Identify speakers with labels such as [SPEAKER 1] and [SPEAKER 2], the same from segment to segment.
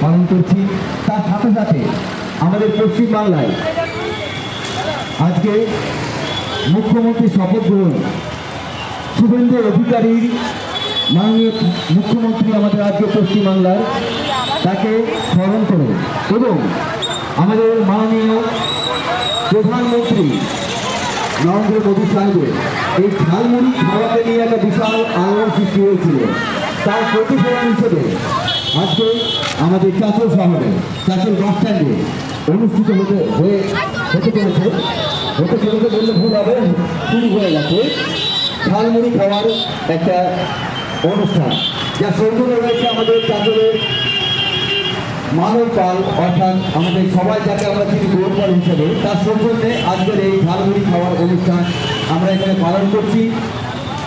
[SPEAKER 1] পালন করছি। তার সাথে সাথে আমাদের পশ্চিমবাংলায় আজকে মুখ্যমন্ত্রী শপথ গ্রহণ, শুভেন্দু অধিকারীর মাননীয় মুখ্যমন্ত্রী আমাদের আজকে পশ্চিমবাংলার, তাকে স্মরণ করে এবং আমাদের মাননীয় প্রধানমন্ত্রী নরেন্দ্র মোদী সাহেবের এই ঝালমুড়ি খাওয়াতে নিয়ে একটা বিশাল আলোড়ন সৃষ্টি হয়েছিল, তার প্রতিফলন হিসেবে আজকে আমাদের চাঁচল শহরে চাঁচল বাস স্ট্যান্ডে অনুষ্ঠিত হতে চলেছে বললে ভুল হবে, শুরু হয়ে গেছে ঝালমুড়ি খাওয়ার একটা অনুষ্ঠান, যা সৌজন্য রয়েছে আমাদের চাঁচলের মানব পাল, অর্থাৎ আমাদের সবাই যাকে আমরা চিনি গৌরপাল হিসেবে, তার সৌজন্যে আজকের এই ঝালমুড়ি খাওয়ার অনুষ্ঠান আমরা এখানে পালন করছি।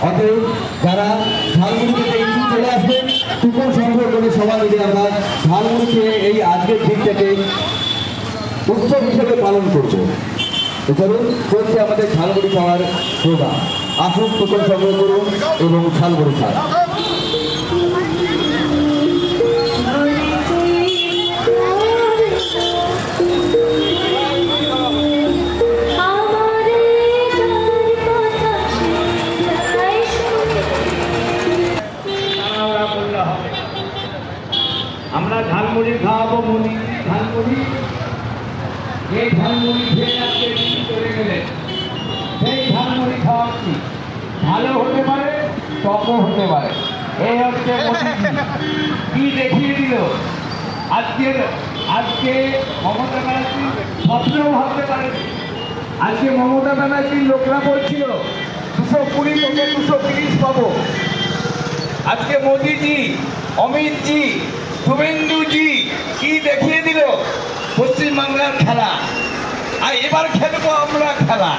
[SPEAKER 1] অতএব যারা ঝালমুড়ি খেতে ইচ্ছুক চলে আসবেন, কুপন সংগ্রহ করে সবাই মিলে আমরা ঝালমুড়ি খেয়ে এই আজকের দিনটাকে উৎসব হিসেবে পালন করব। চলুন, চলছে আমাদের ঝালমুড়ি খাওয়ার প্রোগ্রাম। আসুন, কুপন সংগ্রহ করুন এবং ঝালমুড়ি খান।
[SPEAKER 2] আমরা ঝালমুড়ি খাওয়াবো, মুড়ি ঝালমুড়ি, এই ঝালমুড়ি খেয়ে আজকে চলে গেলে সেই ঝালমুড়ি খাওয়াচ্ছি। ভালো হতে পারে, টকও হতে পারে। এই হচ্ছে মোদিজি কি দেখিয়ে দিল। আজকে মমতা ব্যানার্জি স্বপ্নেও ভাবতে পারেন। আজকে মমতা ব্যানার্জির লোকরা বলছিল 220 থেকে 230 পাবো। আজকে মোদিজি, অমিতজি, শুভেন্দুজি কি দেখিয়ে দিল পশ্চিমবাংলার খেলা। আর এবার খেলবো আমরা খেলা।